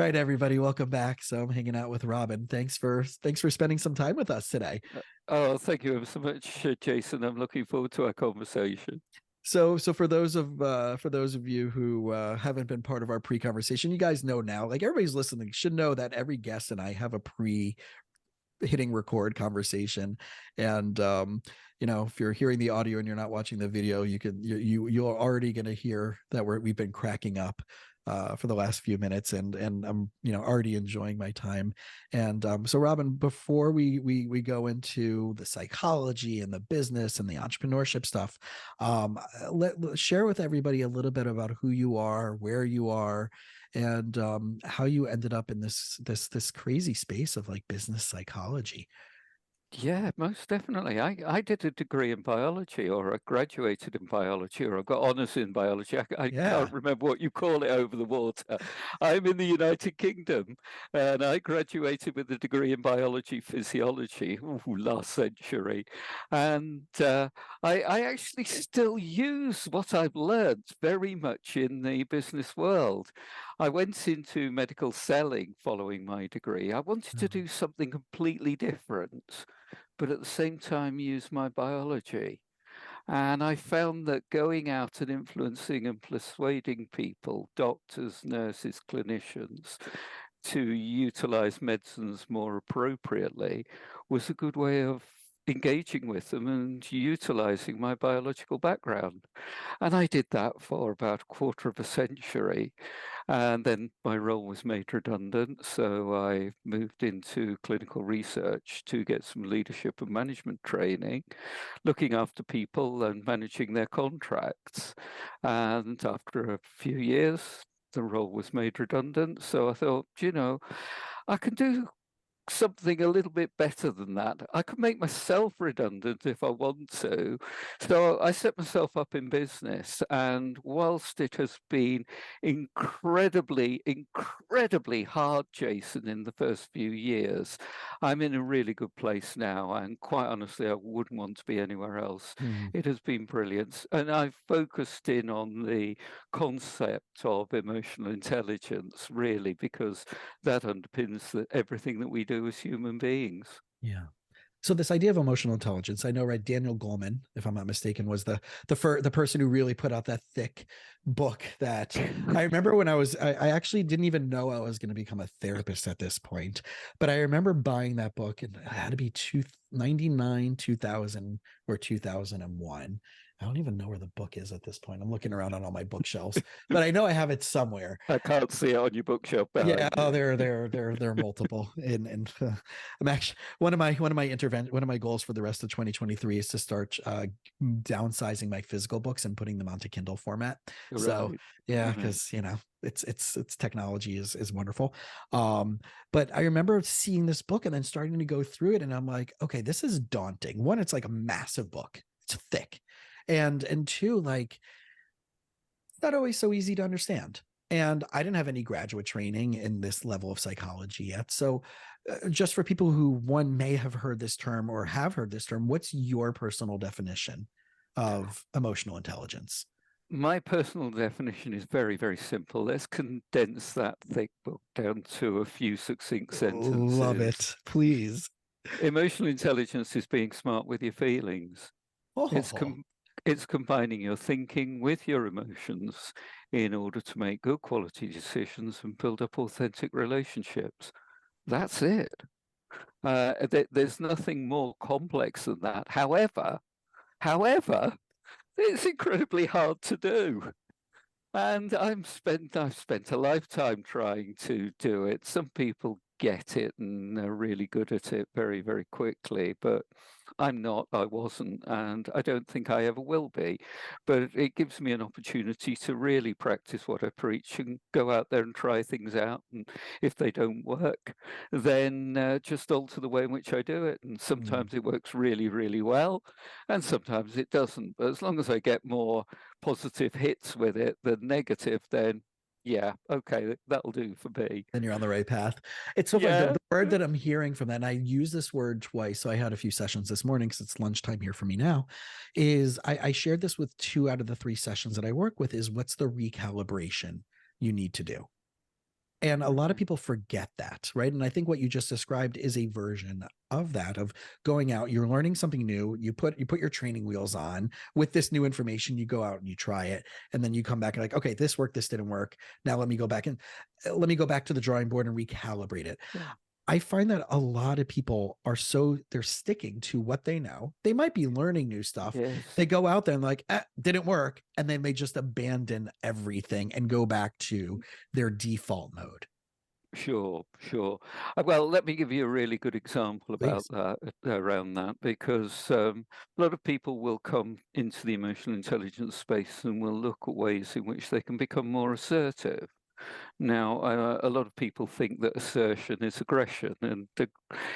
right, everybody, welcome back. So I'm hanging out with Robin. Thanks for spending some time with us today. Oh, thank you ever so much, Jason. I'm looking forward to our conversation. So for those of you who haven't been part of our pre-conversation, you guys know now, like everybody's listening should know that every guest and I have a hitting record conversation. And if you're hearing the audio and you're not watching the video, you're already going to hear that we've been cracking up for the last few minutes, and I'm already enjoying my time. And so Robin, before we go into the psychology and the business and the entrepreneurship stuff, share with everybody a little bit about who you are, where you are, and how you ended up in this crazy space of like business psychology. Yeah, most definitely. I did a degree in biology, or I graduated in biology, or I got honours in biology. I Yeah. can't remember what you call it over the water. I'm in the United Kingdom, and I graduated with a degree in biology physiology last century. And I actually still use what I've learned very much in the business world. I went into medical selling following my degree. I wanted to do something completely different, but at the same time use my biology. And I found that going out and influencing and persuading people, doctors, nurses, clinicians, to utilize medicines more appropriately was a good way of engaging with them and utilizing my biological background. And I did that for about a quarter of a century. And then my role was made redundant. So I moved into clinical research to get some leadership and management training, looking after people and managing their contracts. And after a few years, the role was made redundant. So I thought, I can do something a little bit better than that. I could make myself redundant if I want to. So I set myself up in business. And whilst it has been incredibly, incredibly hard, Jason, in the first few years, I'm in a really good place now. And quite honestly, I wouldn't want to be anywhere else. Mm. It has been brilliant. And I've focused in on the concept of emotional intelligence, really, because that underpins everything that we do as human beings. Yeah. So this idea of emotional intelligence, I know, right? Daniel Goleman, if I'm not mistaken, was the person who really put out that thick book. That I remember when I actually didn't even know I was going to become a therapist at this point, but I remember buying that book, and it had to be 99, 2000, or 2001. I don't even know where the book is at this point. I'm looking around on all my bookshelves, but I know I have it somewhere. I can't see it on your bookshelf Yeah, behind oh, you. there are multiple, and I'm actually one of my goals for the rest of 2023 is to start downsizing my physical books and putting them onto Kindle format. So Right. yeah, Right. because it's technology is wonderful. But I remember seeing this book and then starting to go through it, and I'm like, okay, this is daunting. One, it's like a massive book, it's thick, and two, like not always so easy to understand. And I didn't have any graduate training in this level of psychology yet. So, just for people who one may have heard this term or have heard this term, what's your personal definition of emotional intelligence? My personal definition is very, very simple. Let's condense that thick book down to a few succinct Love sentences. it. Please. Emotional intelligence is being smart with your feelings. It's Oh, com- it's combining your thinking with your emotions in order to make good quality decisions and build up authentic relationships. That's it. There's nothing more complex than that. However, it's incredibly hard to do. And I've spent a lifetime trying to do it. Some people get it and are really good at it very, very quickly, but I'm not, I wasn't, and I don't think I ever will be. But it gives me an opportunity to really practice what I preach and go out there and try things out. And if they don't work, then just alter the way in which I do it. And mm. sometimes it works really, really well, and sometimes it doesn't. But as long as I get more positive hits with it than negative, then yeah, okay, that'll do for me. Then you're on the right path. It's so funny. The, Yeah. the word that I'm hearing from that, and I use this word twice. So I had a few sessions this morning because it's lunchtime here for me now. Is I shared this with 2 out of the 3 sessions that I work with. Is what's the recalibration you need to do? And a lot of people forget that, right? And I think what you just described is a version of that, of going out, you're learning something new, you put your training wheels on with this new information, you go out and you try it, and then you come back and like, okay, this worked, this didn't work. Now let me go back to the drawing board and recalibrate it. Yeah. I find that a lot of people they're sticking to what they know. They might be learning new stuff. Yes. They go out there and like, didn't work. And then they just abandon everything and go back to their default mode. Sure. Well, let me give you a really good example about Please. that, around that, because a lot of people will come into the emotional intelligence space and will look at ways in which they can become more assertive. Now, a lot of people think that assertion is aggression, and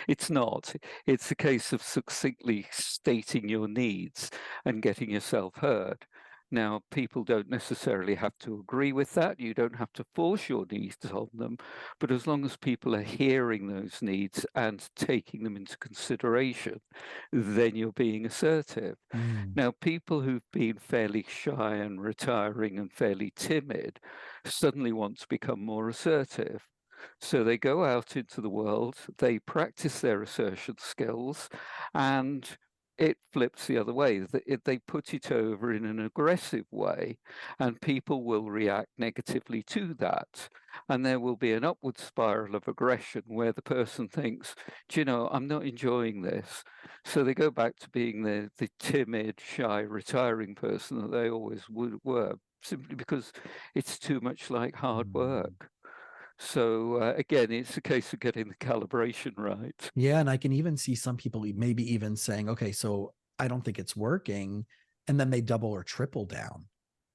it's not. It's a case of succinctly stating your needs and getting yourself heard. Now, people don't necessarily have to agree with that. You don't have to force your needs on them. But as long as people are hearing those needs and taking them into consideration, then you're being assertive. Mm. Now, people who've been fairly shy and retiring and fairly timid suddenly want to become more assertive. So they go out into the world, they practice their assertion skills, and it flips the other way. They put it over in an aggressive way, and people will react negatively to that. And there will be an upward spiral of aggression where the person thinks, do you know, I'm not enjoying this. So they go back to being the timid, shy, retiring person that they always were, simply because it's too much like hard work. So again, it's a case of getting the calibration right. Yeah. And I can even see some people maybe even saying, okay, so I don't think it's working. And then they double or triple down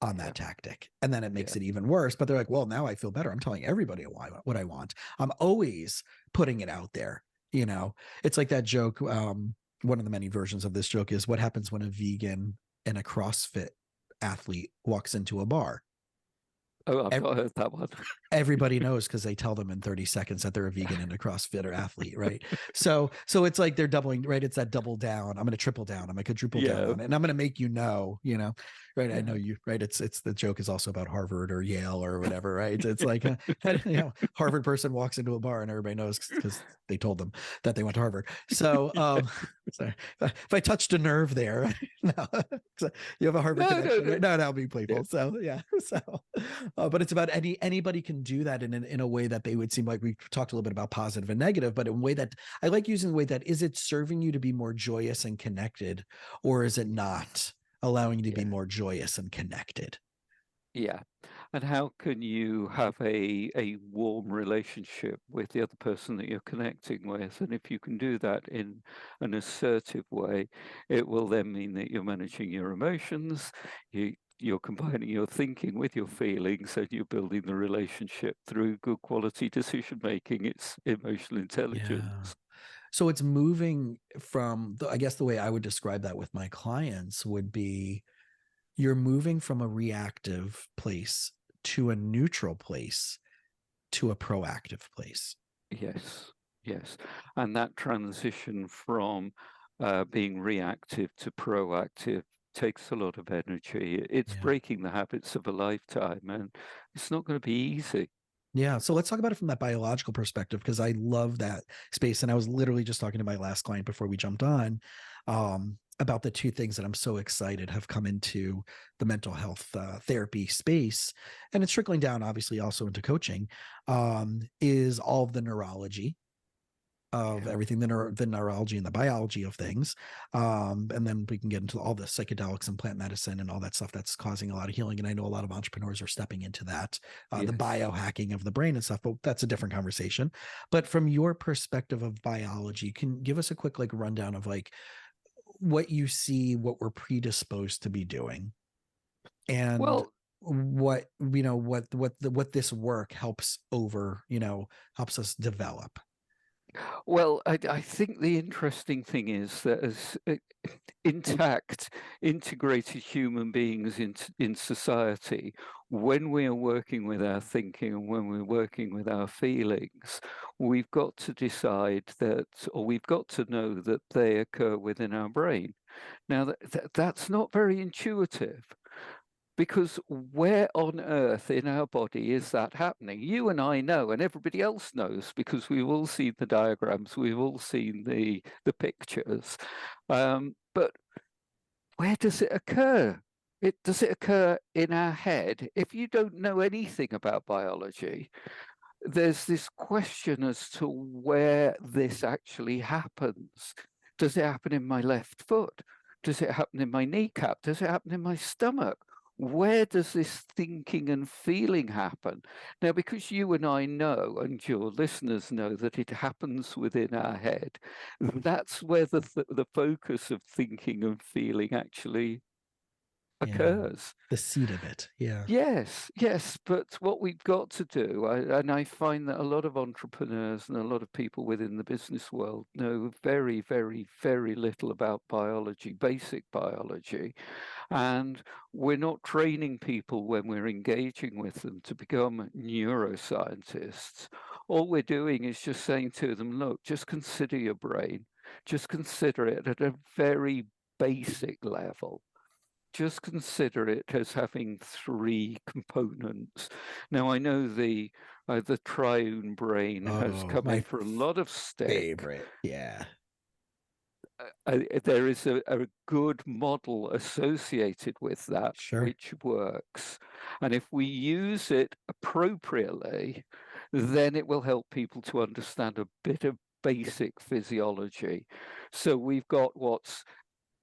on Yeah, that tactic. And then it makes yeah, it even worse. But they're like, well, now I feel better. I'm telling everybody what I want. I'm always putting it out there. You know, it's like that joke. One of the many versions of this joke is what happens when a vegan and a CrossFit athlete walks into a bar. Oh, I've not heard that one. Everybody knows because they tell them in 30 seconds that they're a vegan and a CrossFitter athlete, right? So it's like they're doubling, right? It's that double down. I'm going to triple down. I'm going to quadruple down Yeah, on it, and I'm going to make right? I yeah. know you, right? It's the joke is also about Harvard or Yale or whatever, right? It's like Harvard person walks into a bar and everybody knows because they told them that they went to Harvard. So sorry if I touched a nerve there, no, so you have a Harvard No, connection, no. right? No, I'll be Yeah, playful. So yeah, so but it's about anybody can do that in a way that they would seem like we talked a little bit about positive and negative, but in a way that I like using the way that is it serving you to be more joyous and connected, or is it not allowing you to be yeah, more joyous and connected? yeah. And how can you have a warm relationship with the other person that you're connecting with? And if you can do that in an assertive way, it will then mean that you're managing your emotions, you're combining your thinking with your feelings, and you're building the relationship through good quality decision making. It's emotional Yeah. intelligence. So it's moving from I guess the way I would describe that with my clients would be you're moving from a reactive place to a neutral place to a proactive place. Yes, yes. And that transition from being reactive to proactive takes a lot of energy. It's Yeah. breaking the habits of a lifetime, and it's not going to be easy. Yeah. So let's talk about it from that biological perspective, because I love that space. And I was literally just talking to my last client before we jumped on about the two things that I'm so excited have come into the mental health therapy space. And it's trickling down, obviously, also into coaching, is all of the neurology of Yeah. everything, the neurology and the biology of things. And then we can get into all the psychedelics and plant medicine and all that stuff that's causing a lot of healing. And I know a lot of entrepreneurs are stepping into that, the Yes. biohacking of the brain and stuff, but that's a different conversation. But from your perspective of biology, can you give us a quick like rundown of like what you see, what we're predisposed to be doing, and Well, what this work helps helps us develop. I think the interesting thing is that as intact, integrated human beings in society, when we are working with our thinking and when we're working with our feelings, we've got to decide that, or we've got to know that they occur within our brain. Now, that's not very intuitive. Because where on earth in our body is that happening? You and I know, and everybody else knows, because we've all seen the diagrams, we've all seen the pictures. But where does it occur? Does it occur in our head? If you don't know anything about biology, there's this question as to where this actually happens. Does it happen in my left foot? Does it happen in my kneecap? Does it happen in my stomach? Where does this thinking and feeling happen? Now, because you and I know, and your listeners know, that it happens within our head, that's where the focus of thinking and feeling actually occurs. The seed of it. Yeah. Yes, yes. But what we've got to do, and I find that a lot of entrepreneurs and a lot of people within the business world know very, very, very little about biology, basic biology. And we're not training people when we're engaging with them to become neuroscientists. All we're doing is just saying to them, look, just consider your brain. Just consider it at a very basic level. Just consider it as having three components. Now, I know the triune brain has come my in for a lot of stick. favorite. Yeah. There is a good model associated with that, Sure. which works. And if we use it appropriately, then it will help people to understand a bit of basic physiology. So we've got what's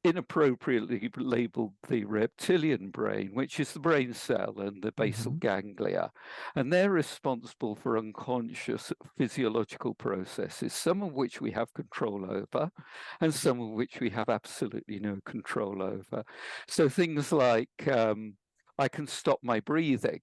inappropriately labeled the reptilian brain, which is the brain cell and the basal ganglia. And they're responsible for unconscious physiological processes, some of which we have control over, and some of which we have absolutely no control over. So things like I can stop my breathing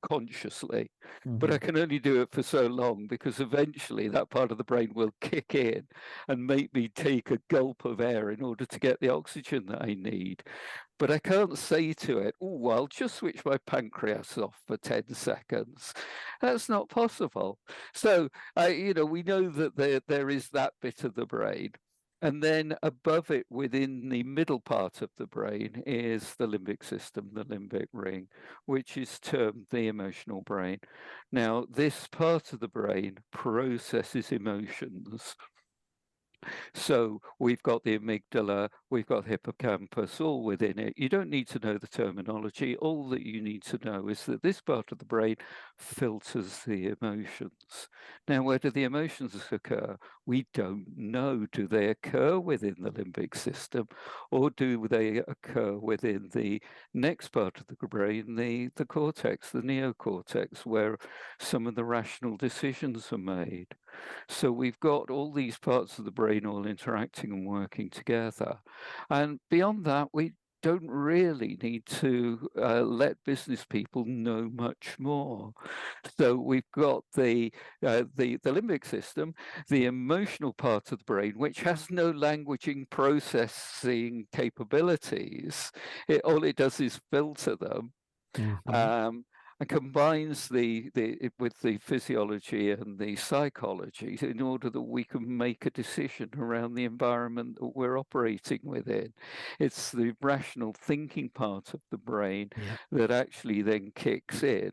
consciously, but I can only do it for so long, because eventually that part of the brain will kick in and make me take a gulp of air in order to get the oxygen that I need. But I can't say to it, oh, I'll just switch my pancreas off for 10 seconds. That's not possible. So, we know that there is that bit of the brain. And then above it, within the middle part of the brain, is the limbic system, the limbic ring, which is termed the emotional brain. Now, this part of the brain processes emotions. So we've got the amygdala, we've got the hippocampus, all within it. You don't need to know the terminology. All that you need to know is that this part of the brain filters the emotions. Now, where do the emotions occur? We don't know. Do they occur within the limbic system, or do they occur within the next part of the brain, the cortex, the neocortex, where some of the rational decisions are made? So we've got all these parts of the brain all interacting and working together. And beyond that, we don't really need to let business people know much more. So we've got the limbic system, the emotional part of the brain, which has no languaging processing capabilities. All it does is filter them. And combines with the physiology and the psychology in order that we can make a decision around the environment that we're operating within. It's the rational thinking part of the brain that actually then kicks in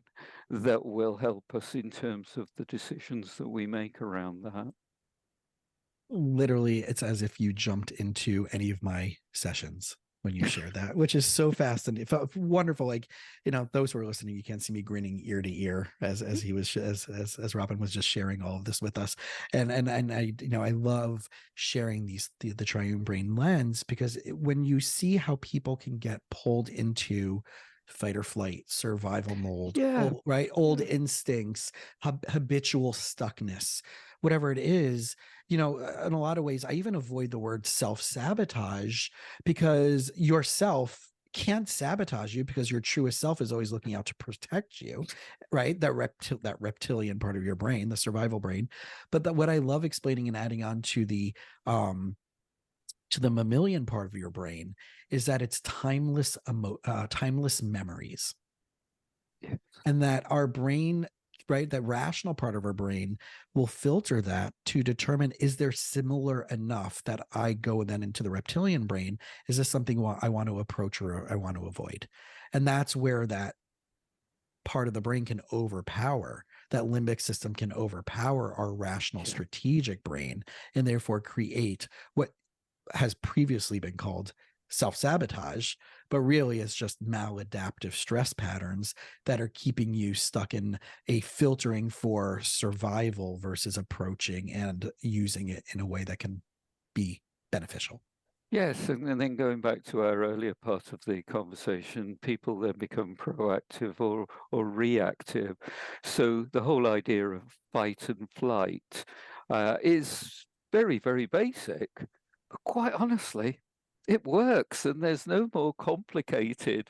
that will help us in terms of the decisions that we make around that. Literally, it's as if you jumped into any of my sessions when you shared that, which is so fast, and it felt wonderful. Like, those who are listening, you can't see me grinning ear to ear as he was as Robin was just sharing all of this with us. And I I love sharing the triune brain lens, because when you see how people can get pulled into fight or flight, survival mode, old instincts, habitual stuckness, whatever it is, in a lot of ways, I even avoid the word self-sabotage, because yourself can't sabotage you, because your truest self is always looking out to protect you, right? That reptilian part of your brain, the survival brain. But what I love explaining and adding on to the mammalian part of your brain is that it's timeless memories. And that our brain right? That rational part of our brain will filter that to determine, is there similar enough that I go then into the reptilian brain? Is this something I want to approach or I want to avoid? And that's where that part of the brain can overpower, that limbic system can overpower our rational strategic brain, and therefore create what has previously been called self-sabotage, but really it's just maladaptive stress patterns that are keeping you stuck in a filtering for survival versus approaching and using it in a way that can be beneficial. Yes, and then going back to our earlier part of the conversation, people then become proactive or reactive. So the whole idea of fight and flight is very, very basic. But quite honestly, it works, and there's no more complicated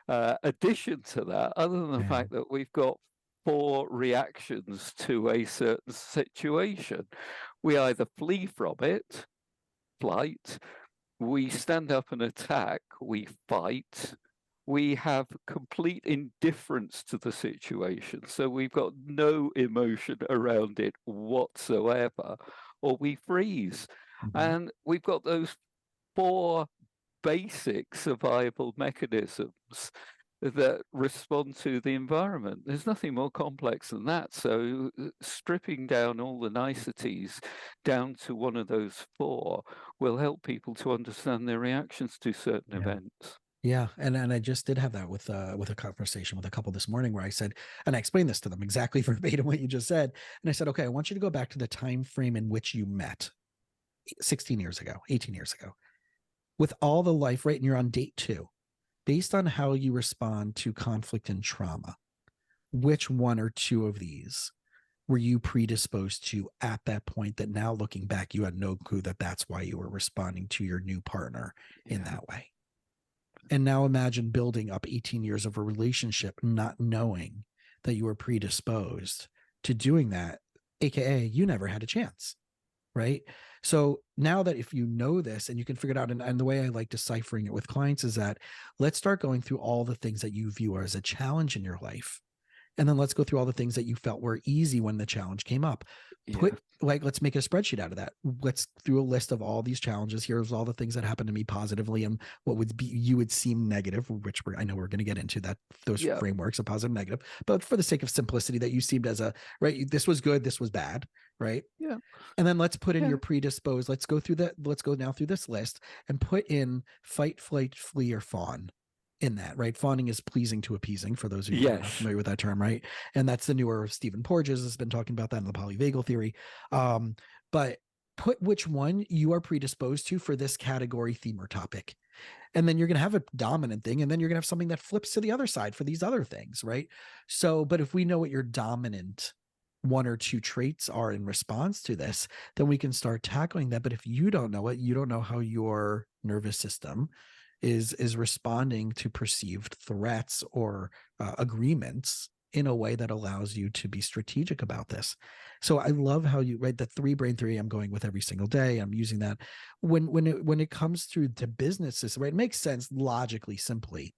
addition to that other than the fact that we've got 4 reactions to a certain situation. We either flee from it, flight, we stand up and attack, we fight, we have complete indifference to the situation. So we've got no emotion around it whatsoever, or we freeze. And we've got those 4 basic survival mechanisms that respond to the environment. There's nothing more complex than that. So stripping down all the niceties down to one of those 4 will help people to understand their reactions to certain events. Yeah, and I just did have that with a conversation with a couple this morning where I said, and I explained this to them exactly verbatim what you just said, and I said, okay, I want you to go back to the time frame in which you met 16 years ago, 18 years ago, with all the life, right? And you're on date 2. Based on how you respond to conflict and trauma, which one or 2 of these were you predisposed to at that point that now looking back, you had no clue that that's why you were responding to your new partner in that way? And now imagine building up 18 years of a relationship, not knowing that you were predisposed to doing that, AKA you never had a chance. Right. So now that if you know this and you can figure it out, and the way I like deciphering it with clients is that let's start going through all the things that you view as a challenge in your life. And then let's go through all the things that you felt were easy when the challenge came up. Let's make a spreadsheet out of that. Let's do a list of all these challenges. Here's all the things that happened to me positively and what would be you would seem negative, which I know we're going to get into that, those frameworks of positive, negative, but for the sake of simplicity, that you seemed as a, right, this was good, this was bad, right? Yeah. And then let's put in your predisposed. Let's go through that. Let's go now through this list and put in fight, flight, flee, or fawn in that, right? Fawning is pleasing to appeasing, for those of you who are not familiar with that term, right? And that's the newer Stephen Porges has been talking about that in the polyvagal theory. But put which one you are predisposed to for this category, theme, or topic. And then you're going to have a dominant thing, and then you're going to have something that flips to the other side for these other things, right? So, but if we know what your dominant 1 or 2 traits are in response to this, then we can start tackling that. But if you don't know it, you don't know how your nervous system is responding to perceived threats or agreements in a way that allows you to be strategic about this. So I love how you, right, the 3 brain theory I'm going with every single day. I'm using that when it comes through to businesses, right? It makes sense logically, simply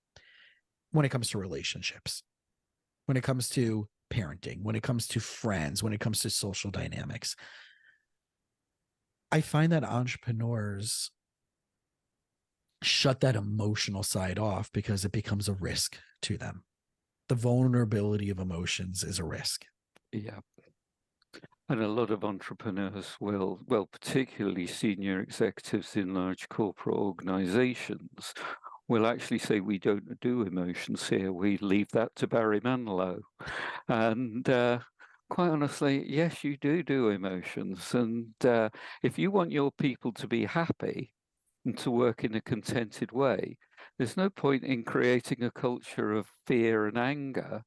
when it comes to relationships, when it comes to parenting, when it comes to friends, when it comes to social dynamics. I find that entrepreneurs shut that emotional side off because it becomes a risk to them. The vulnerability of emotions is a risk. Yeah. And a lot of entrepreneurs will, well, particularly senior executives in large corporate organizations, will actually say, we don't do emotions here. We leave that to Barry Manilow. And quite honestly, yes, you do emotions. And if you want your people to be happy and to work in a contented way, there's no point in creating a culture of fear and anger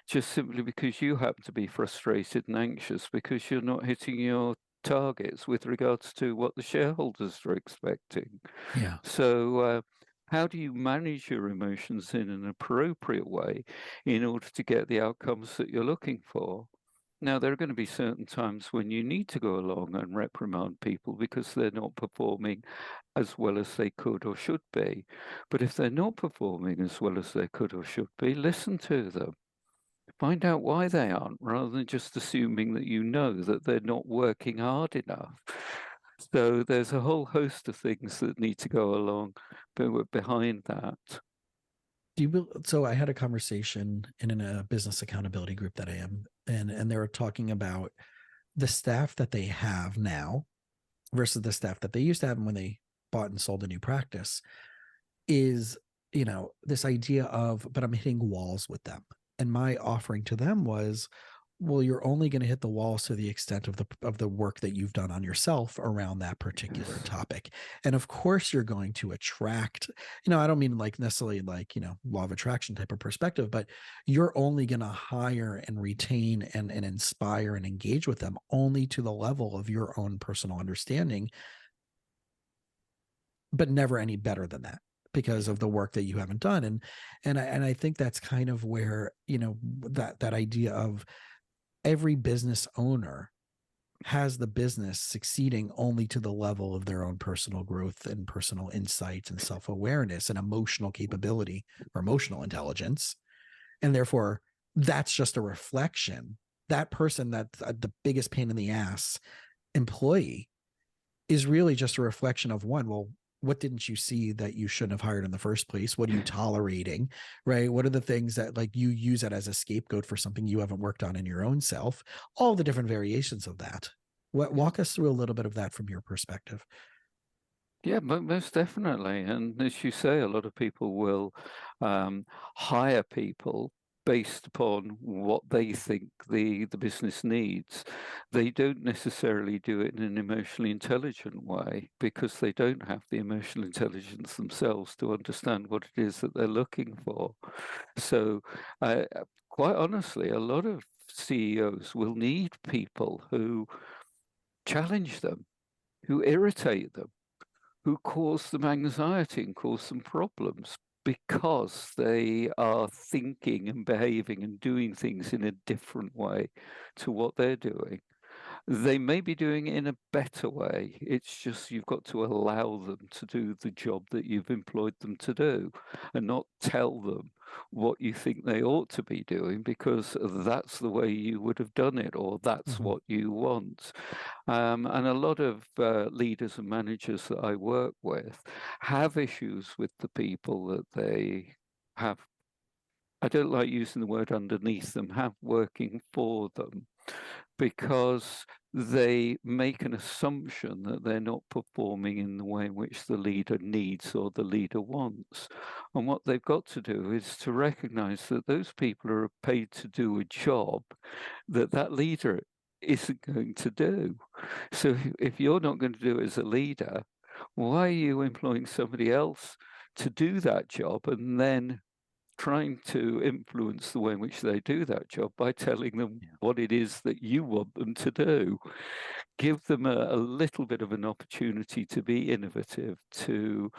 just simply because you happen to be frustrated and anxious because you're not hitting your targets with regards to what the shareholders are expecting. Yeah. So how do you manage your emotions in an appropriate way in order to get the outcomes that you're looking for? Now, there are going to be certain times when you need to go along and reprimand people because they're not performing as well as they could or should be. But if they're not performing as well as they could or should be, listen to them. Find out why they aren't, rather than just assuming that you know that they're not working hard enough. So there's a whole host of things that need to go along behind that. So I had a conversation in a business accountability group that I am, and they were talking about the staff that they have now versus the staff that they used to have when they bought and sold a new practice. Is, this idea of, but I'm hitting walls with them. And my offering to them was, well, you're only going to hit the walls to the extent of the work that you've done on yourself around that particular topic. And of course you're going to attract, I don't mean like necessarily like, law of attraction type of perspective, but you're only going to hire and retain and inspire and engage with them only to the level of your own personal understanding, but never any better than that, because of the work that you haven't done. And I think that's kind of where, that idea of every business owner has the business succeeding only to the level of their own personal growth and personal insights and self-awareness and emotional capability or emotional intelligence. And therefore that's just a reflection. That person that's the biggest pain in the ass employee is really just a reflection of one, well, what didn't you see that you shouldn't have hired in the first place? What are you tolerating, right? What are the things that like you use it as a scapegoat for something you haven't worked on in your own self? All the different variations of that. Walk us through a little bit of that from your perspective. Yeah, most definitely. And as you say, a lot of people will hire people based upon what they think the business needs. They don't necessarily do it in an emotionally intelligent way, because they don't have the emotional intelligence themselves to understand what it is that they're looking for. So quite honestly, a lot of CEOs will need people who challenge them, who irritate them, who cause them anxiety and cause them problems, because they are thinking and behaving and doing things in a different way to what they're doing. They may be doing it in a better way. It's just you've got to allow them to do the job that you've employed them to do, and not tell them what you think they ought to be doing, because that's the way you would have done it, or that's what you want. And a lot of leaders and managers that I work with have issues with the people that they have. I don't like using the word underneath them, have working for them, because they make an assumption that they're not performing in the way in which the leader needs or the leader wants. And what they've got to do is to recognize that those people are paid to do a job that that leader isn't going to do. So if you're not going to do it as a leader, why are you employing somebody else to do that job, and then trying to influence the way in which they do that job by telling them what it is that you want them to do? Give them a little bit of an opportunity to be innovative, to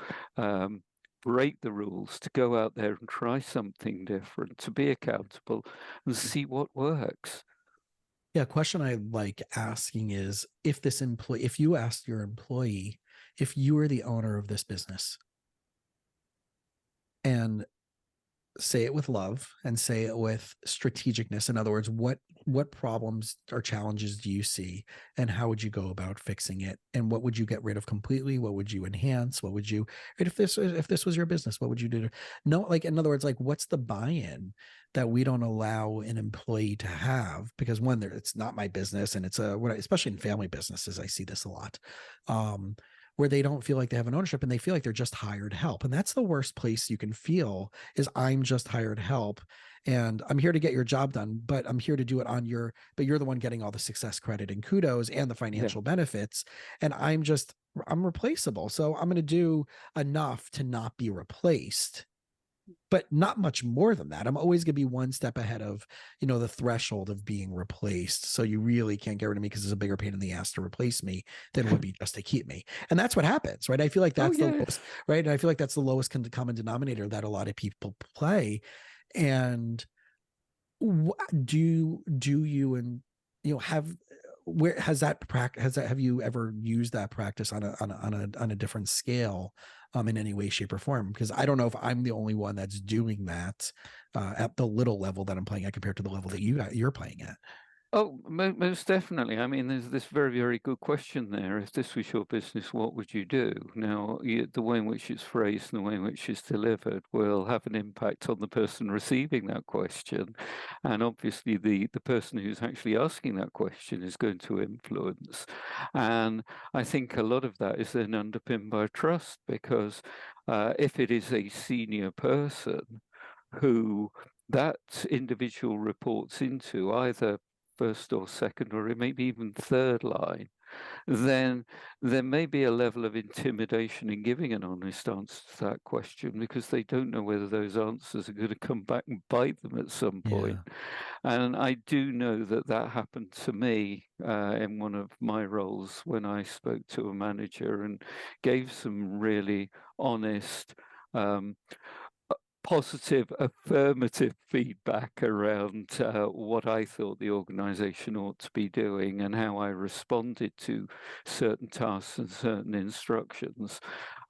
break the rules, to go out there and try something different, to be accountable and see what works. Yeah, a question I like asking is, if you asked your employee, if you were the owner of this business, and say it with love and say it with strategicness. In other words, what problems or challenges do you see, and how would you go about fixing it? And what would you get rid of completely? What would you enhance? What would you, if this was your business, what would you do? No, like, in other words, like, what's the buy-in that we don't allow an employee to have? Because one, it's not my business, and it's especially in family businesses, I see this a lot. Where they don't feel like they have an ownership, and they feel like they're just hired help. And that's the worst place you can feel, is I'm just hired help, and I'm here to get your job done, but I'm here to do it but you're the one getting all the success credit and kudos and the financial benefits. And I'm replaceable. So I'm going to do enough to not be replaced, but not much more than that. I'm always going to be one step ahead of, the threshold of being replaced. So you really can't get rid of me, because it's a bigger pain in the ass to replace me than it would be just to keep me. And that's what happens, right? I feel like that's the lowest, right? And I feel like that's the lowest common denominator that a lot of people play. And do you, and have, where has that have you ever used that practice on a different scale, in any way, shape, or form? Because I don't know if I'm the only one that's doing that, at the little level that I'm playing at compared to the level that you're playing at. Oh, most definitely. I mean, there's this very, very good question there. If this was your business, what would you do? Now, the way in which it's phrased and the way in which it's delivered will have an impact on the person receiving that question. And obviously, the person who's actually asking that question is going to influence. And I think a lot of that is then underpinned by trust, because if it is a senior person who that individual reports into, either first or second, or maybe even third line, then there may be a level of intimidation in giving an honest answer to that question, because they don't know whether those answers are going to come back and bite them at some point. Yeah. And I do know that that happened to me in one of my roles, when I spoke to a manager and gave some really honest, um, positive, affirmative feedback around what I thought the organization ought to be doing and how I responded to certain tasks and certain instructions.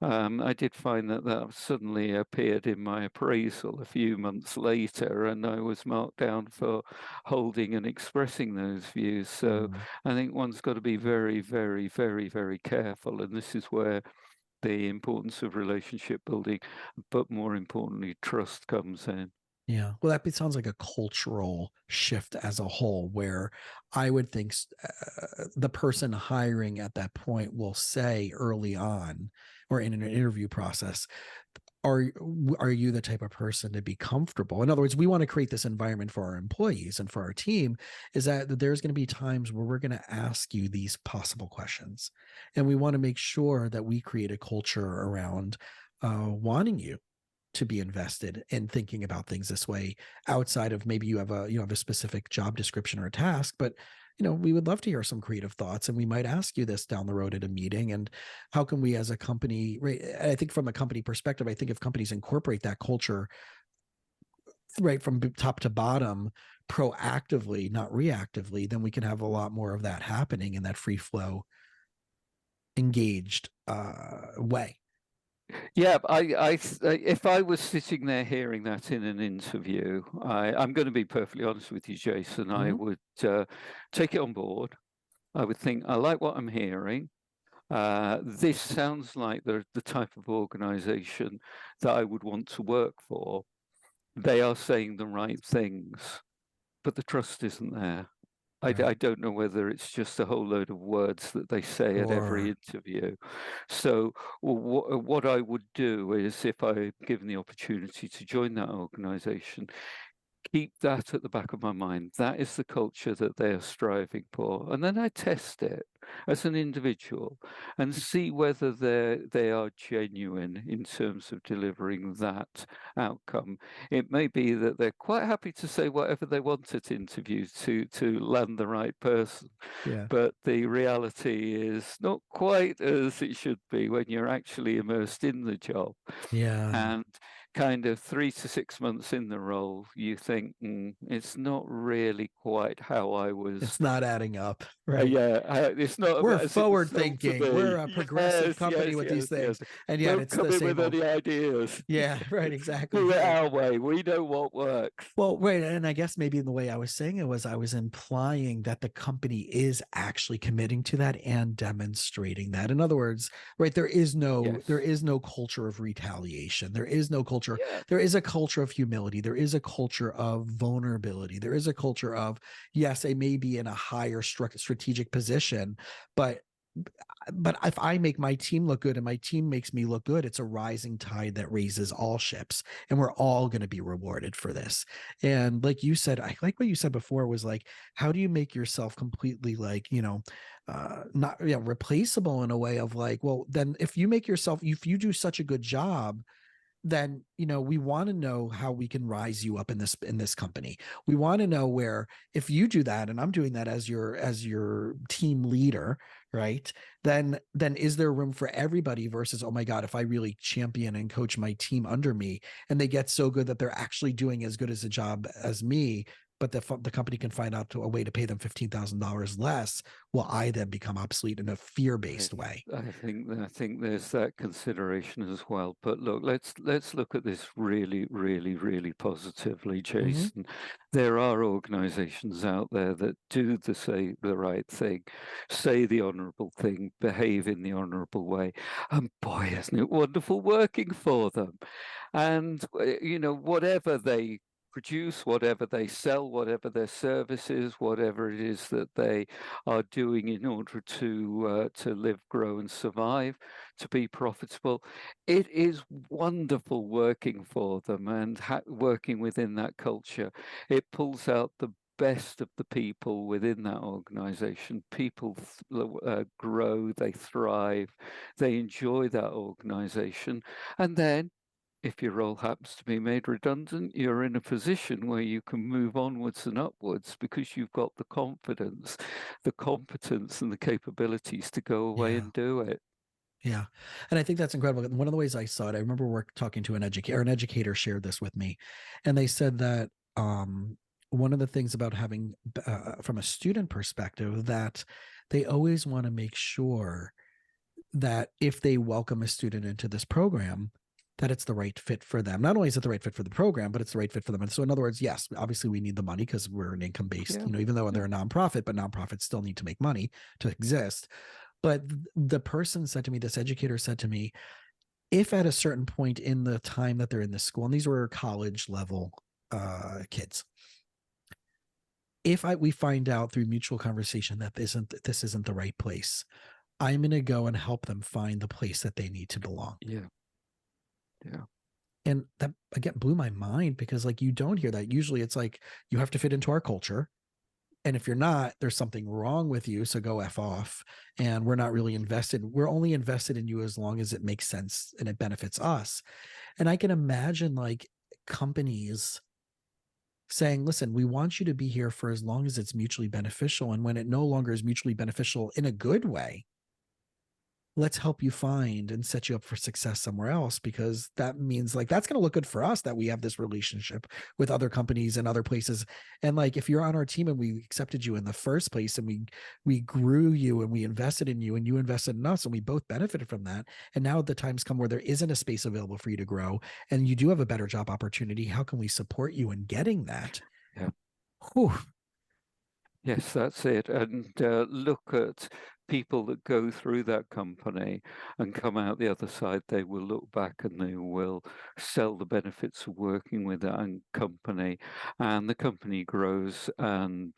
I did find that that suddenly appeared in my appraisal a few months later, and I was marked down for holding and expressing those views. So I think one's got to be very, very, very, very careful, and this is where the importance of relationship building, but more importantly, trust comes in. Yeah. Well, sounds like a cultural shift as a whole, where I would think the person hiring at that point will say early on, or in an interview process, are you the type of person to be comfortable? In other words, we want to create this environment for our employees and for our team, is that there's going to be times where we're going to ask you these possible questions, and we want to make sure that we create a culture around wanting you to be invested in thinking about things this way, outside of maybe you have a specific job description or a task. But we would love to hear some creative thoughts, and we might ask you this down the road at a meeting. And how can we, as a company, right? I think from a company perspective, I think if companies incorporate that culture right from top to bottom, proactively, not reactively, then we can have a lot more of that happening in that free flow, engaged way. Yeah, if I was sitting there hearing that in an interview, I'm going to be perfectly honest with you, Jason. I would take it on board. I would think, I like what I'm hearing. This sounds like the type of organization that I would want to work for. They are saying the right things, but the trust isn't there. Right. I don't know whether it's just a whole load of words that they say at every interview. So what I would do is, if I'm given the opportunity to join that organization, keep that at the back of my mind. That is the culture that they are striving for. And then I test it as an individual and see whether they are genuine in terms of delivering that outcome. It may be that they're quite happy to say whatever they want at interviews to land the right person. Yeah. But the reality is not quite as it should be when you're actually immersed in the job. Yeah. And kind of 3 to 6 months in the role, you think, it's not really quite how I was. It's not adding up, right? It's not We're as it was forward sold to thinking. We're be. a progressive company with these things, and yet Don't it's come the in with same old. any ideas. Yeah, right, exactly. Do it Right. our way. We know what works. Well, right. And I guess maybe in the way I was saying it was, I was implying that the company is actually committing to that and demonstrating that. In other words, right, there is no culture of retaliation. There is no culture. Yeah. There is a culture of humility. There is a culture of vulnerability. There is a culture of, yes, I may be in a higher strategic position, but if I make my team look good and my team makes me look good, it's a rising tide that raises all ships, and we're all going to be rewarded for this. And like you said, I like what you said before, was like, how do you make yourself completely like, not replaceable, in a way of like, well, then if you do such a good job, then we want to know how we can rise you up in this company. We want to know where, if you do that and I'm doing that as your team leader, right, then is there room for everybody, versus, oh my God, if I really champion and coach my team under me and they get so good that they're actually doing as good as a job as me, but the company can find out a way to pay them $15,000 less, will I then become obsolete in a fear-based way? I think there's that consideration as well. But look, let's look at this really, really, really positively, Jason. There are organizations out there that do say the right thing, say the honorable thing, behave in the honorable way. And boy, isn't it wonderful working for them? And whatever they produce, whatever they sell, whatever their service is, whatever it is that they are doing in order to live, grow, and survive, to be profitable. It is wonderful working for them and working within that culture. It pulls out the best of the people within that organization. People grow, they thrive, they enjoy that organization, and then if your role happens to be made redundant, you're in a position where you can move onwards and upwards because you've got the confidence, the competence, and the capabilities to go away and do it. Yeah. And I think that's incredible. One of the ways I saw it, I remember talking to an educator shared this with me. And they said that one of the things about having, from a student perspective, that they always want to make sure that if they welcome a student into this program, that it's the right fit for them. Not only is it the right fit for the program, but it's the right fit for them. And so in other words, yes, obviously we need the money because we're an income-based, even though they're a nonprofit, but nonprofits still need to make money to exist. But the person said to me, this educator said to me, if at a certain point in the time that they're in the school, and these were college level kids, if we find out through mutual conversation that this isn't the right place, I'm going to go and help them find the place that they need to belong. Yeah. And that, again, blew my mind because you don't hear that. Usually it's you have to fit into our culture. And if you're not, there's something wrong with you. So go F off. And we're not really invested. We're only invested in you as long as it makes sense and it benefits us. And I can imagine companies saying, listen, we want you to be here for as long as it's mutually beneficial. And when it no longer is mutually beneficial in a good way, let's help you find and set you up for success somewhere else, because that means that's going to look good for us that we have this relationship with other companies and other places. And if you're on our team and we accepted you in the first place and we grew you and we invested in you and you invested in us and we both benefited from that. And now the time's come where there isn't a space available for you to grow and you do have a better job opportunity. How can we support you in getting that? Yeah. Whew. Yes, that's it. And look at people that go through that company and come out the other side. They will look back and they will sell the benefits of working with that company, and the company grows and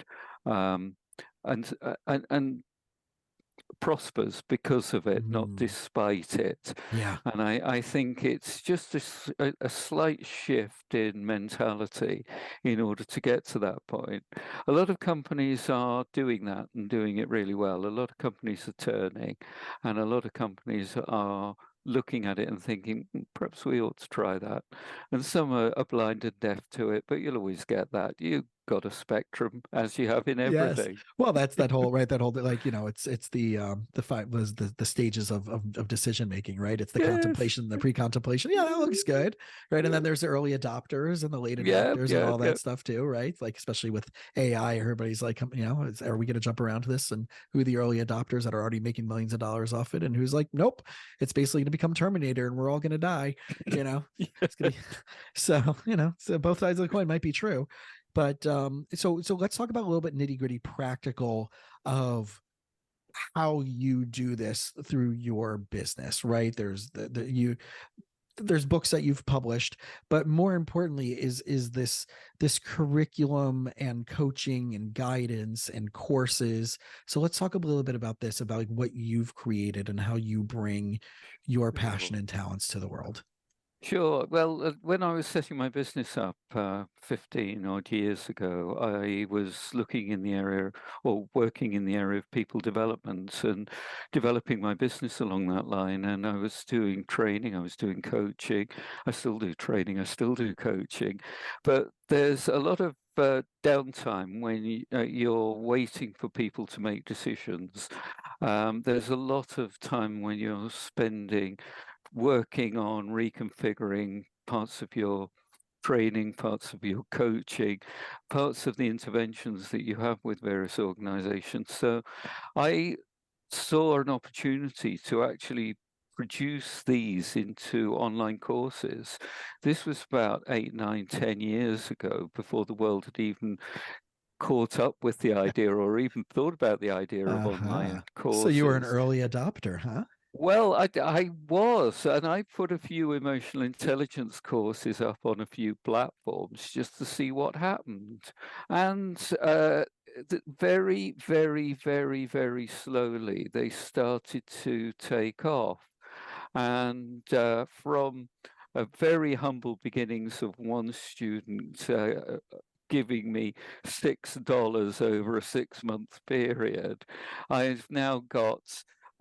prospers because of it, not despite it. Yeah. And I think it's just a slight shift in mentality in order to get to that point. A lot of companies are doing that and doing it really well. A lot of companies are turning, and a lot of companies are looking at it and thinking, perhaps we ought to try that. And some are blind and deaf to it, but you'll always get that. You got a spectrum, as you have in everything. Yes. Well, that's that whole it's the five was the stages of decision making, right? It's the contemplation, the pre-contemplation. Yeah, that looks good. Right. And then there's the early adopters and the late adopters and all that stuff too, right? Especially with AI, everybody's are we going to jump around to this? And who are the early adopters that are already making millions of dollars off it? And who's nope, it's basically going to become Terminator and we're all going to die, It's gonna be, so both sides of the coin might be true. But so let's talk about a little bit nitty-gritty practical of how you do this through your business, right? There's there's books that you've published, but more importantly is this curriculum and coaching and guidance and courses. So let's talk a little bit about this, about what you've created and how you bring your passion and talents to the world. Sure. Well, when I was setting my business up 15 odd years ago, I was looking in the area or working in the area of people development and developing my business along that line. And I was doing training, I was doing coaching. I still do training, I still do coaching. But there's a lot of downtime when you're waiting for people to make decisions. There's a lot of time when you're spending working on reconfiguring parts of your training, parts of your coaching, parts of the interventions that you have with various organizations. So I saw an opportunity to actually produce these into online courses. This was about 8, 9, 10 years ago, before the world had even caught up with the idea or even thought about the idea of online So you were an courses. early adopter, huh? Well, I was, and I put a few emotional intelligence courses up on a few platforms just to see what happened. And very, very, very, very slowly, they started to take off. And from very humble beginnings of one student giving me $6 over a 6-month period, I've now got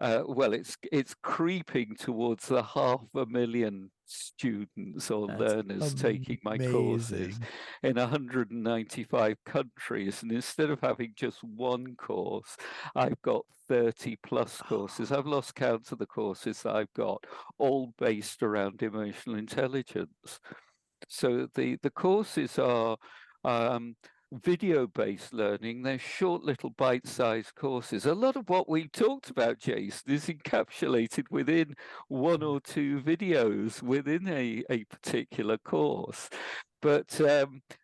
well, it's creeping towards the 500,000 students or That's learners taking my courses amazing. in 195 countries. And instead of having just one course, I've got 30 plus courses. I've lost count of the courses that I've got, all based around emotional intelligence. So the courses are video-based learning. They're short little bite-sized courses. A lot of what we talked about, Jason, is encapsulated within one or two videos within a particular course. But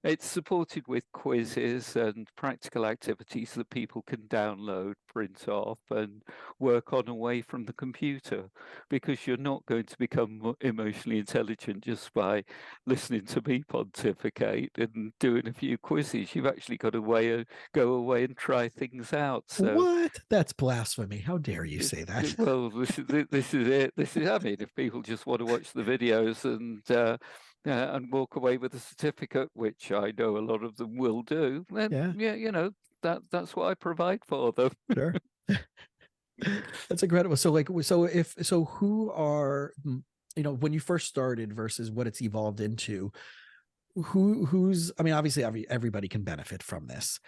it's supported with quizzes and practical activities that people can download, print off, and work on away from the computer, because you're not going to become emotionally intelligent just by listening to me pontificate and doing a few quizzes. You've actually got to go away and try things out. So What? That's blasphemy. How dare you say that? well, this is it. This is, I mean, if people just want to watch the videos and walk away with a certificate, which I know a lot of them will do, then Yeah, you know, that's what I provide for them. sure. That's incredible. So like, so who are, when you first started versus what it's evolved into, who's, I mean, obviously everybody can benefit from this.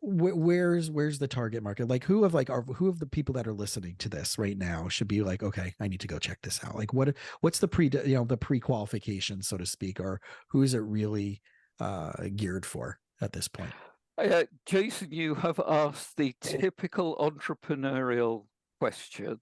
Where's the target market? Like who of the people that are listening to this right now should be like, okay, I need to go check this out. Like what's the pre-qualification, so to speak, or who is it really geared for at this point? Jason, you have asked the typical entrepreneurial question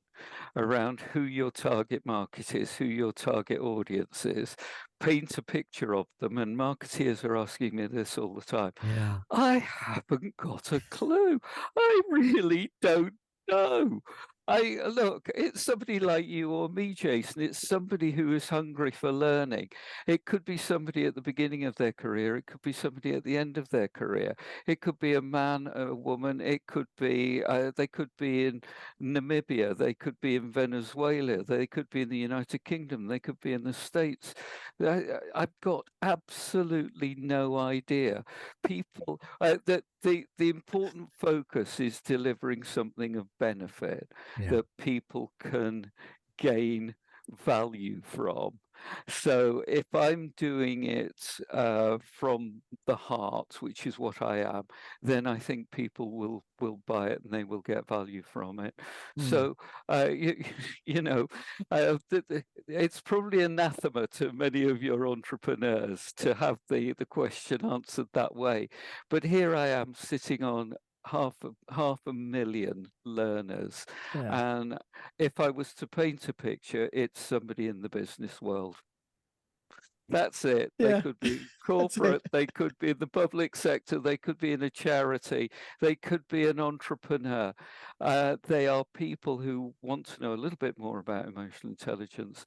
around who your target market is, who your target audience is. Paint a picture of them, and marketeers are asking me this all the time. Yeah. I haven't got a clue. I really don't know. Look, it's somebody like you or me, Jason. It's somebody who is hungry for learning. It could be somebody at the beginning of their career. It could be somebody at the end of their career. It could be a man, a woman. It could be they could be in Namibia. They could be in Venezuela. They could be in the United Kingdom. They could be in the States. I've got absolutely no idea. People that the important focus is delivering something of benefit that people can gain value from. So if I'm doing it from the heart, which is what I am, then I think people will buy it and they will get value from it. So you know, it's probably anathema to many of your entrepreneurs to have the question answered that way. But here I am sitting on half a million learners, Yeah. and if I was to paint a picture, it's somebody in the business world. That's it. They Yeah. could be That's it. corporate, they could be in the public sector, they could be in a charity, they could be an entrepreneur. They are people who want to know a little bit more about emotional intelligence.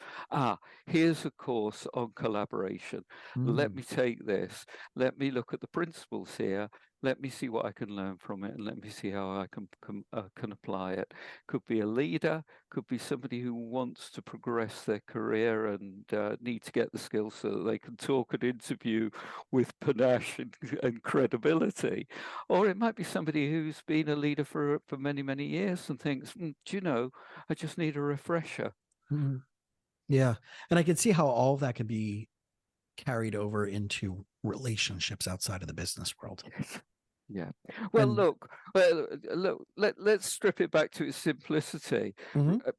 Here's a course on collaboration. Let me take this. Let me look at the principles here. Let me see what I can learn from it, and let me see how I can apply it. Could be a leader, could be somebody who wants to progress their career and need to get the skills so that they can talk and interview with panache and credibility. Or it might be somebody who's been a leader for many, many years and thinks, do you know, I just need a refresher. Yeah. And I can see how all of that can be carried over into relationships outside of the business world. Yeah. Well, And look, let's strip it back to its simplicity.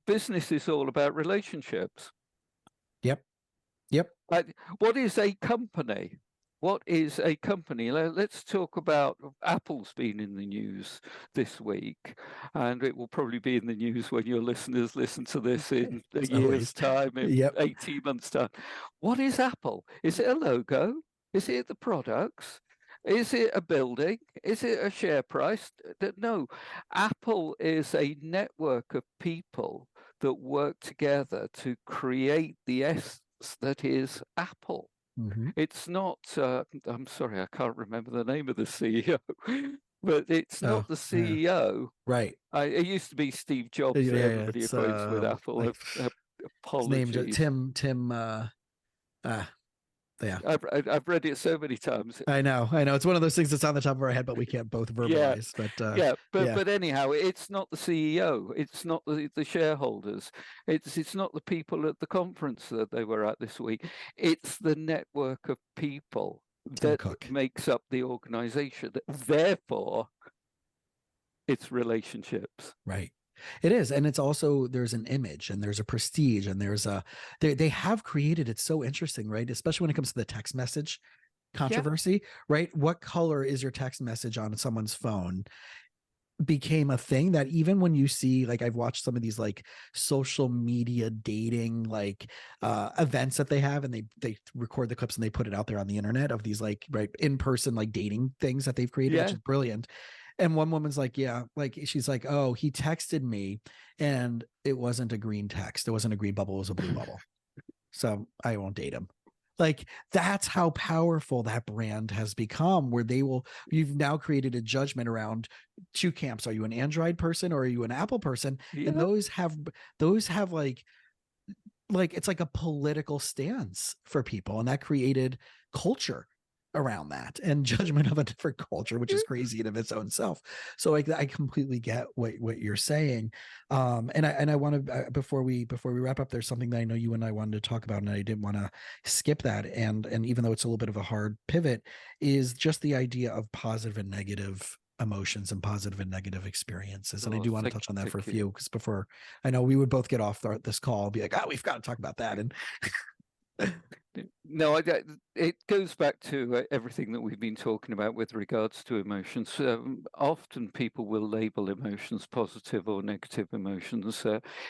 Business is all about relationships. Yep. Yep. What is a company? What is a company? Let's talk about Apple's been in the news this week, and it will probably be in the news when your listeners listen to this in a year's time, in Yep. 18 months' time. What is Apple? Is it a logo? Is it the products? Is it a building? Is it a share price? No. Apple is a network of people that work together to create the essence that is Apple. Mm-hmm. It's not, I'm sorry, I can't remember the name of the CEO, but it's not the CEO. Right. It used to be Steve Jobs, Yeah, that everybody it's equates with Apple. like his name Apologies. Tim yeah. I've read it so many times. I know. It's one of those things that's on the top of our head, but we can't both verbalize. Yeah, but anyhow, it's not the CEO. It's not the shareholders. It's not the people at the conference that they were at this week. It's the network of people Tim that Cook. makes up the organization. Therefore, it's relationships. Right. It is. And it's also, there's an image and there's a prestige and there's they have created, it's so interesting, right? Especially when it comes to the text message controversy, right? What color is your text message on someone's phone became a thing that even when you see, like, I've watched some of these like social media dating like events that they have, and they record the clips and they put it out there on the internet of these like in-person like dating things that they've created, which is brilliant. And one woman's like, yeah, like she's like, oh, he texted me and it wasn't a green text, it wasn't a green bubble, it was a blue bubble, so I won't date him. Like, that's how powerful that brand has become, where you've now created a judgment around two camps. Are you an Android person or are you an Apple person? And those have like it's like a political stance for people, and that created culture around that and judgment of a different culture, which is crazy in of its own self. So I completely get what you're saying. And I want to, before we wrap up, there's something that I know you and I wanted to talk about, and I didn't want to skip that. And even though it's a little bit of a hard pivot, is just the idea of positive and negative emotions and positive and negative experiences. And I do want to touch on that for a few, because before, I know we would both get off this call and be like, we've got to talk about that. And no, it goes back to everything that we've been talking about with regards to emotions. Often people will label emotions positive or negative emotions.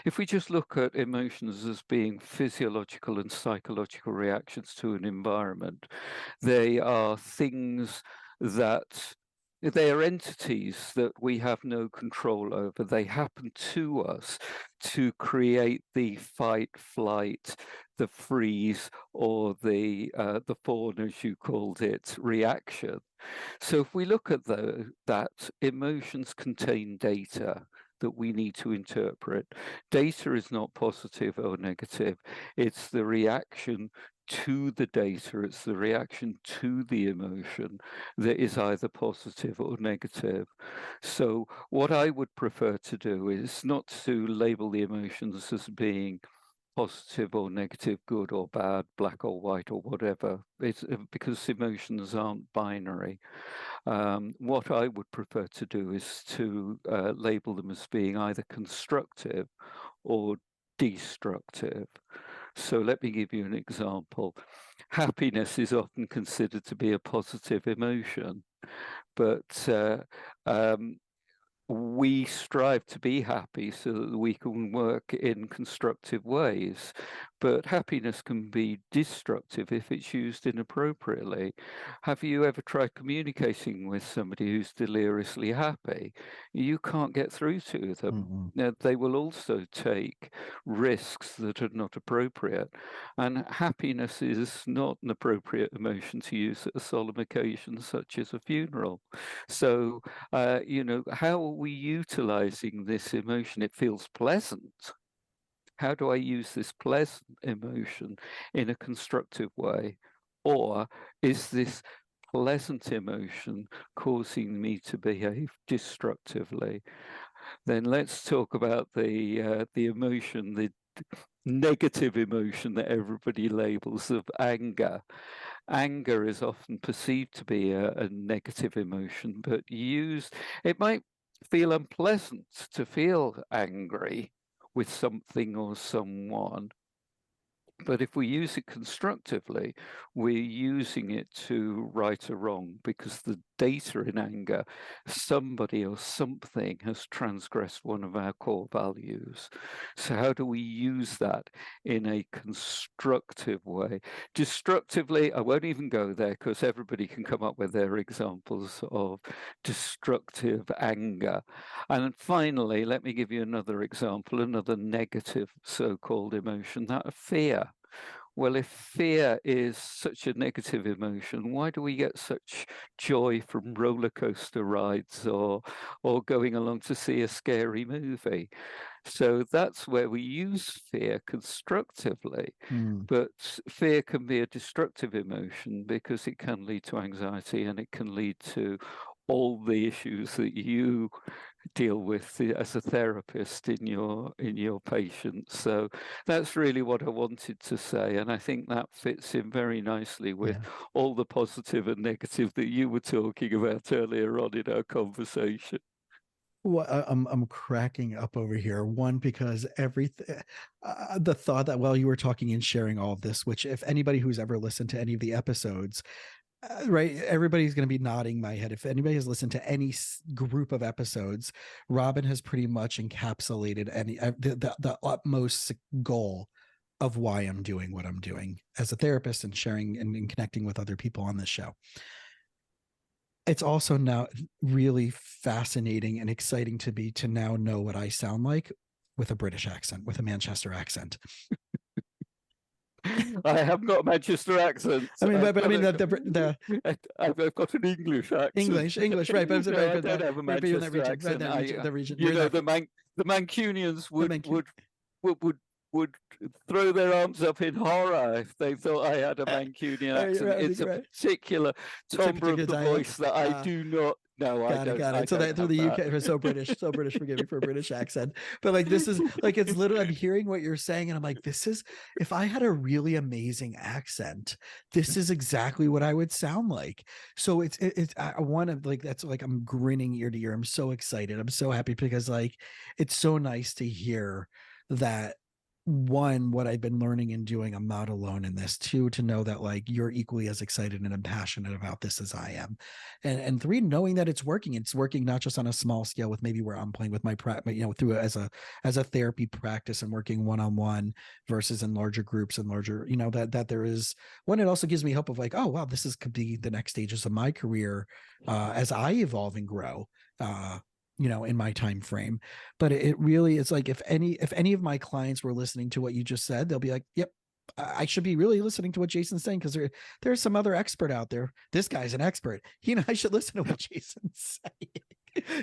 If we just look at emotions as being physiological and psychological reactions to an environment, they are things that they are entities that we have no control over. They happen to us to create the fight, flight, the freeze, or the fawn, as you called it, reaction. So if we look at that, emotions contain data that we need to interpret. Data is not positive or negative. It's the reaction to the data, it's the reaction to the emotion that is either positive or negative. So what I would prefer to do is not to label the emotions as being positive or negative, good or bad, black or white or whatever. It's because emotions aren't binary. What I would prefer to do is to label them as being either constructive or destructive. So let me give you an example. Happiness is often considered to be a positive emotion, but we strive to be happy so that we can work in constructive ways. But happiness can be destructive if it's used inappropriately. Have you ever tried communicating with somebody who's deliriously happy? You can't get through to them. Now, they will also take risks that are not appropriate. And happiness is not an appropriate emotion to use at a solemn occasion such as a funeral. So, how are we utilizing this emotion? It feels pleasant. How do I use this pleasant emotion in a constructive way? Or is this pleasant emotion causing me to behave destructively? Then let's talk about the emotion, the negative emotion that everybody labels of anger. Anger is often perceived to be a negative emotion, but it might feel unpleasant to feel angry with something or someone, But if we use it constructively, we're using it to right a wrong, because the data in anger, somebody or something has transgressed one of our core values. So how do we use that in a constructive way? Destructively, I won't even go there, because everybody can come up with their examples of destructive anger. And finally, let me give you another example, another negative so-called emotion, that of fear. Well, if fear is such a negative emotion, why do we get such joy from roller coaster rides or going along to see a scary movie? So that's where we use fear constructively. But fear can be a destructive emotion, because it can lead to anxiety, and it can lead to all the issues that you deal with as a therapist in your patients. So that's really what I wanted to say, and I think that fits in very nicely with all the positive and negative that you were talking about earlier on in our conversation. Well, I'm cracking up over here. One, because everything, the thought that while you were talking and sharing all of this, which if anybody who's ever listened to any of the episodes, right, everybody's going to be nodding my head. If anybody has listened to any group of episodes, Robin has pretty much encapsulated any the utmost goal of why I'm doing what I'm doing as a therapist and sharing and connecting with other people on this show. It's also now really fascinating and exciting to now know what I sound like with a British accent, with a Manchester accent. I have got a Manchester accent. I mean, I've but I mean I've got an English accent. English, right? But No, I don't have a right, but you're in that Manchester region, right? accent. That region. You know, the Mancunians would throw their arms up in horror if they thought I had a Mancunian accent. It's a particular timbre of the voice that I do not. No, I don't. Got it. So that through the UK, that. So British, forgive me for a British accent. But like, this is like, it's literally, I'm hearing what you're saying, and I'm like, this is, if I had a really amazing accent, this is exactly what I would sound like. So it's I want to, like, that's like, I'm grinning ear to ear. I'm so excited. I'm so happy, because like, it's so nice to hear that, one, what I've been learning and doing, I'm not alone in this. Two, to know that like you're equally as excited and passionate about this as I am. And three, knowing that it's working not just on a small scale with maybe where I'm playing with my through as a therapy practice and working one-on-one versus in larger groups and larger, that there is one. It also gives me hope of like, oh wow, this could be the next stages of my career as I evolve and grow. In my time frame. But it really, it's like, if any of my clients were listening to what you just said, they'll be like, yep, I should be really listening to what Jason's saying, because there's some other expert out there. This guy's an expert. I should listen to what Jason's saying.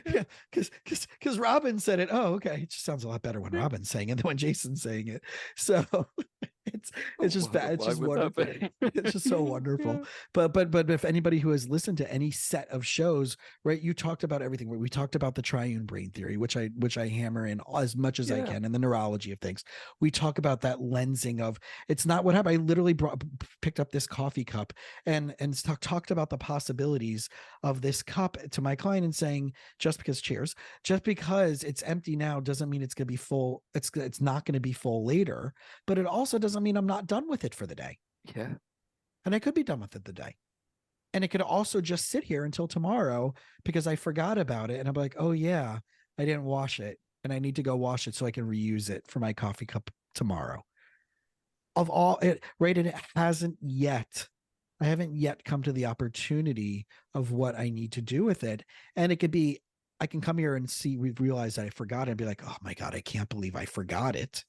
Yeah, because Robin said it. Oh, okay. It just sounds a lot better when Robin's saying it than when Jason's saying it. So it's just bad. It's just wonderful. It's just so wonderful. But if anybody who has listened to any set of shows, right, you talked about everything. We talked about the triune brain theory, which I hammer in as much as I can, and the neurology of things. We talk about that lensing of, it's not what happened. I literally picked up this coffee cup and talked about the possibilities of this cup to my client, and saying, just because it's empty now doesn't mean it's going to be full. It's not going to be full later, but it also doesn't mean I'm not done with it for the day. Yeah. And I could be done with it the day. And it could also just sit here until tomorrow because I forgot about it. And I'm like, oh yeah, I didn't wash it, and I need to go wash it so I can reuse it for my coffee cup tomorrow. Of all it, right? And I haven't yet come to the opportunity of what I need to do with it. And it could be, I can come here and realize that I forgot it and be like, oh my God, I can't believe I forgot it.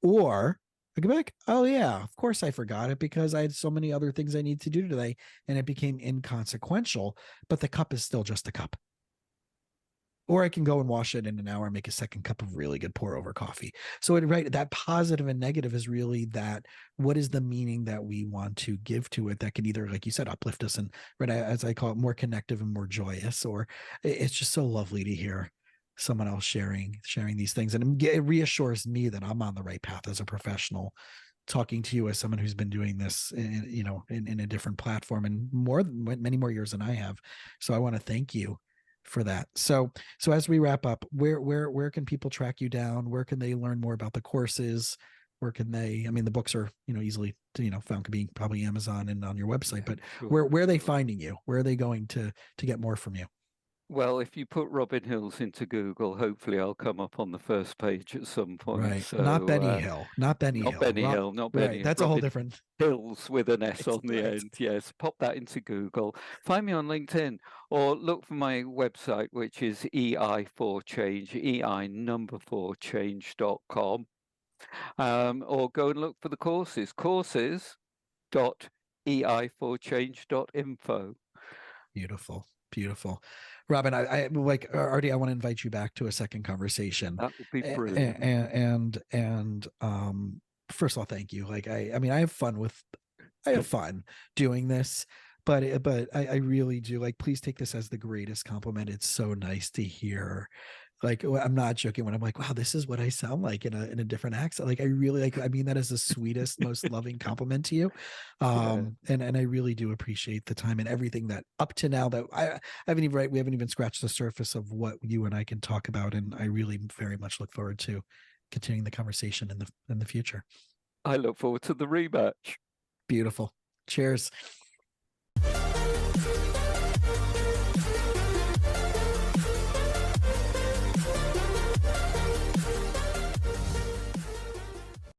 Or I go back, oh yeah, of course I forgot it, because I had so many other things I need to do today, and it became inconsequential, but the cup is still just a cup. Or I can go and wash it in an hour and make a second cup of really good pour over coffee. So that positive and negative is really that, what is the meaning that we want to give to it that can either, like you said, uplift us and, right, as I call it, more connective and more joyous. Or it's just so lovely to hear someone else sharing these things. And it reassures me that I'm on the right path as a professional, talking to you as someone who's been doing this in a different platform and many more years than I have. So I want to thank you for that. So as we wrap up, where can people track you down? Where can they learn more about the courses? where can they, I mean, the books are, easily, found, could be probably Amazon and on your website, but Sure. where are they finding you? Where are they going to get more from you? Well, if you put Robin Hills into Google, hopefully I'll come up on the first page at some point. Right. So Not Benny Hill, not Benny not Hill. Benny Hill, not Right. Benny, That's a whole Robin different. Hills with an S Right, on the right. end. Yes, pop that into Google. Find me on LinkedIn or look for my website, which is EI4Change, EI number 4change.com. Or go and look for the courses, courses.ei4change.info. Beautiful. Beautiful. Robin, I like, Artie, I want to invite you back to a second conversation. That would be brilliant. And first of all, thank you. Like, I mean, I have fun doing this, but I really do, like, please take this as the greatest compliment. It's so nice to hear. Like, I'm not joking when I'm like, wow, this is what I sound like in a different accent. Like, I really, like, I mean that as the sweetest, most loving compliment to you. Yeah. And I really do appreciate the time and everything that up to now that we haven't even scratched the surface of what you and I can talk about. And I really very much look forward to continuing the conversation in the future. I look forward to the rematch. Beautiful. Cheers.